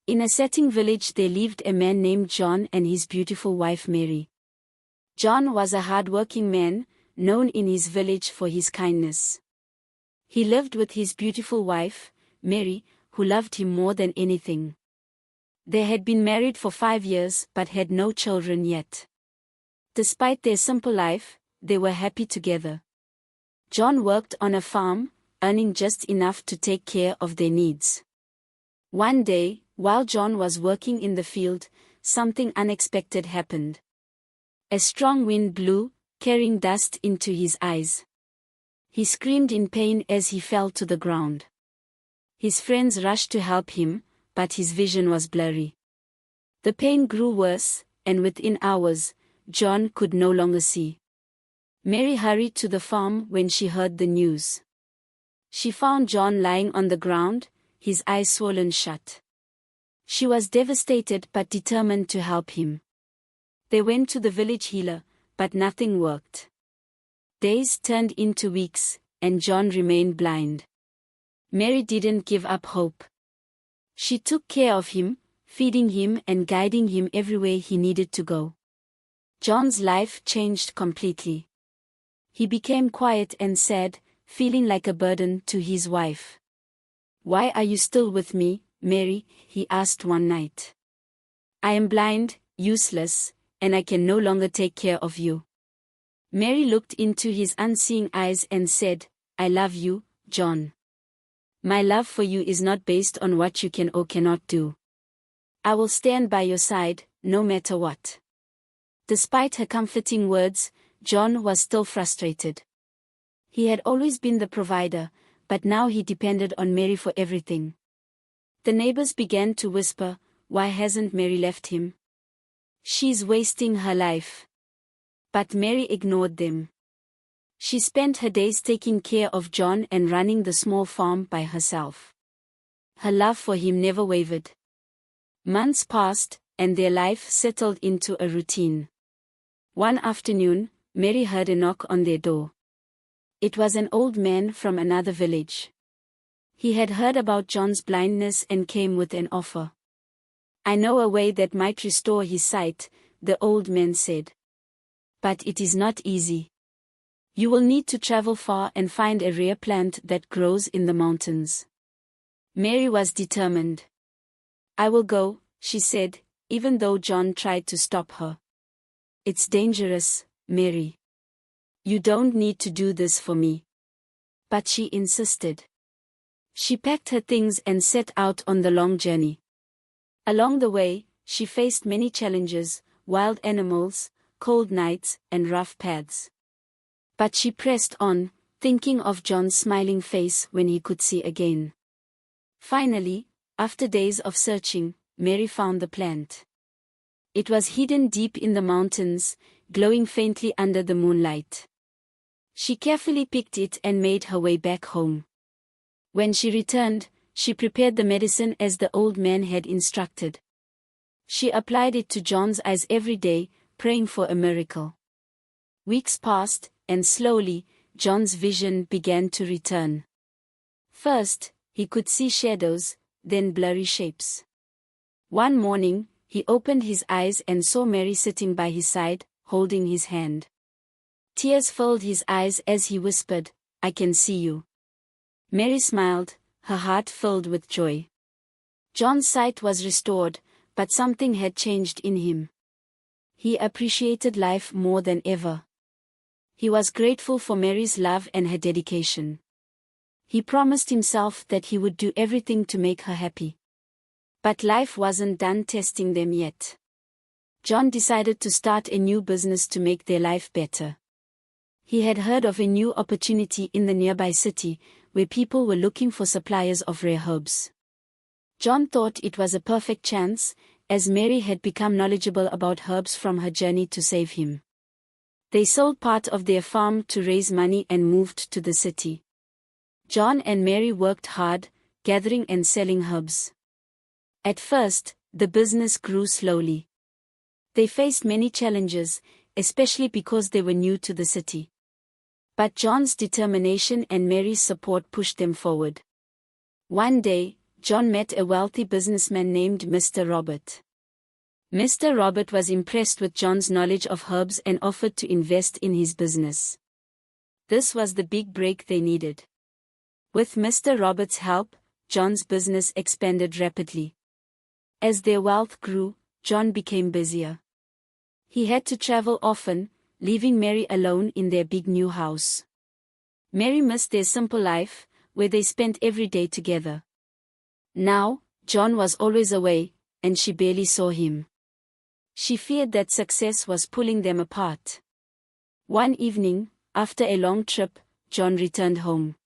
In a setting village there lived a man named John and his beautiful wife Mary. John was a hard-working man, known in his village for his kindness. He lived with his beautiful wife, Mary, who loved him more than anything. They had been married for 5 years but had no children yet. Despite their simple life, they were happy together. John worked on a farm, earning just enough to take care of their needs. One day, while John was working in the field, something unexpected happened. A strong wind blew, carrying dust into his eyes. He screamed in pain as he fell to the ground. His friends rushed to help him, but his vision was blurry. The pain grew worse, and within hours, John could no longer see. Mary hurried to the farm when she heard the news. She found John lying on the ground, his eyes swollen shut. She was devastated but determined to help him. They went to the village healer, but nothing worked. Days turned into weeks, and John remained blind. Mary didn't give up hope. She took care of him, feeding him and guiding him everywhere he needed to go. John's life changed completely. He became quiet and sad, feeling like a burden to his wife. "Why are you still with me, Mary?" he asked one night. "I am blind, useless, and I can no longer take care of you." Mary looked into his unseeing eyes and said, "I love you, John. My love for you is not based on what you can or cannot do. I will stand by your side, no matter what." Despite her comforting words, John was still frustrated. He had always been the provider, but now he depended on Mary for everything. The neighbors began to whisper, "Why hasn't Mary left him? She's wasting her life." But Mary ignored them. She spent her days taking care of John and running the small farm by herself. Her love for him never wavered. Months passed, and their life settled into a routine. One afternoon, Mary heard a knock on their door. It was an old man from another village. He had heard about John's blindness and came with an offer. "I know a way that might restore his sight," the old man said. "But it is not easy. You will need to travel far and find a rare plant that grows in the mountains." Mary was determined. "I will go," she said, even though John tried to stop her. "It's dangerous, Mary. You don't need to do this for me." But she insisted. She packed her things and set out on the long journey. Along the way, she faced many challenges: wild animals, cold nights, and rough paths. But she pressed on, thinking of John's smiling face when he could see again. Finally, after days of searching, Mary found the plant. It was hidden deep in the mountains, glowing faintly under the moonlight. She carefully picked it and made her way back home. When she returned, she prepared the medicine as the old man had instructed. She applied it to John's eyes every day, praying for a miracle. Weeks passed, and slowly, John's vision began to return. First, he could see shadows, then blurry shapes. One morning, he opened his eyes and saw Mary sitting by his side, holding his hand. Tears filled his eyes as he whispered, "I can see you." Mary smiled, her heart filled with joy. John's sight was restored, but something had changed in him. He appreciated life more than ever. He was grateful for Mary's love and her dedication. He promised himself that he would do everything to make her happy. But life wasn't done testing them yet. John decided to start a new business to make their life better. He had heard of a new opportunity in the nearby city, where people were looking for suppliers of rare herbs. John thought it was a perfect chance, as Mary had become knowledgeable about herbs from her journey to save him. They sold part of their farm to raise money and moved to the city. John and Mary worked hard, gathering and selling herbs. At first, the business grew slowly. They faced many challenges, especially because they were new to the city. But John's determination and Mary's support pushed them forward. One day, John met a wealthy businessman named Mr. Robert. Mr. Robert was impressed with John's knowledge of herbs and offered to invest in his business. This was the big break they needed. With Mr. Robert's help, John's business expanded rapidly. As their wealth grew, John became busier. He had to travel often, leaving Mary alone in their big new house. Mary missed their simple life, where they spent every day together. Now, John was always away, and she barely saw him. She feared that success was pulling them apart. One evening, after a long trip, John returned home.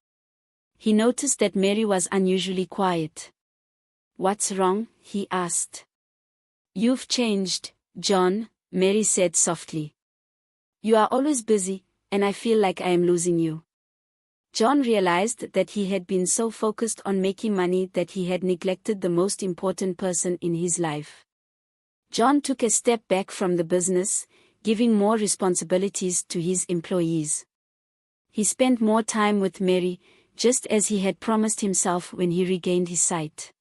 He noticed that Mary was unusually quiet. "What's wrong?" he asked. "You've changed, John," Mary said softly. "You are always busy, and I feel like I am losing you." John realized that he had been so focused on making money that he had neglected the most important person in his life. John took a step back from the business, giving more responsibilities to his employees. He spent more time with Mary, just as he had promised himself when he regained his sight.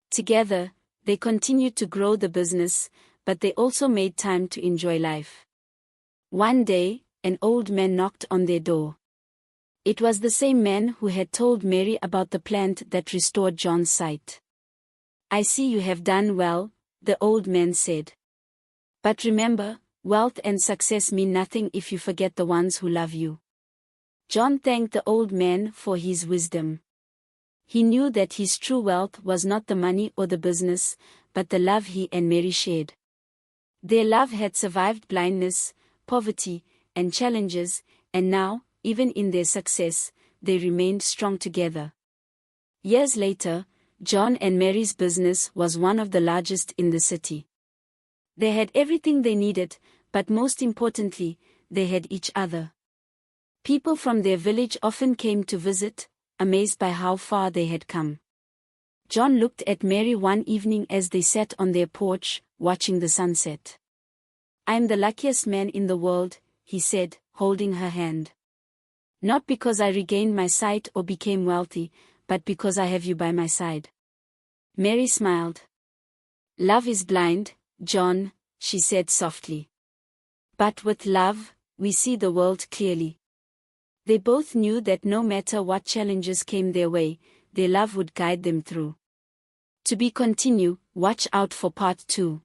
Together, they continued to grow the business, but they also made time to enjoy life. One day, an old man knocked on their door. It was the same man who had told Mary about the plant that restored John's sight. "I see you have done well," the old man said. "But remember, wealth and success mean nothing if you forget the ones who love you." John thanked the old man for his wisdom. He knew that his true wealth was not the money or the business, but the love he and Mary shared. Their love had survived blindness, poverty, and challenges, and now, even in their success, they remained strong together. Years later, John and Mary's business was one of the largest in the city. They had everything they needed, but most importantly, they had each other. People from their village often came to visit, amazed by how far they had come. John looked at Mary one evening as they sat on their porch, watching the sunset. "I'm the luckiest man in the world," he said, holding her hand. "Not because I regained my sight or became wealthy, but because I have you by my side." Mary smiled. "Love is blind, John," she said softly. "But with love, we see the world clearly." They both knew that no matter what challenges came their way, their love would guide them through. To be continued, watch out for part 2.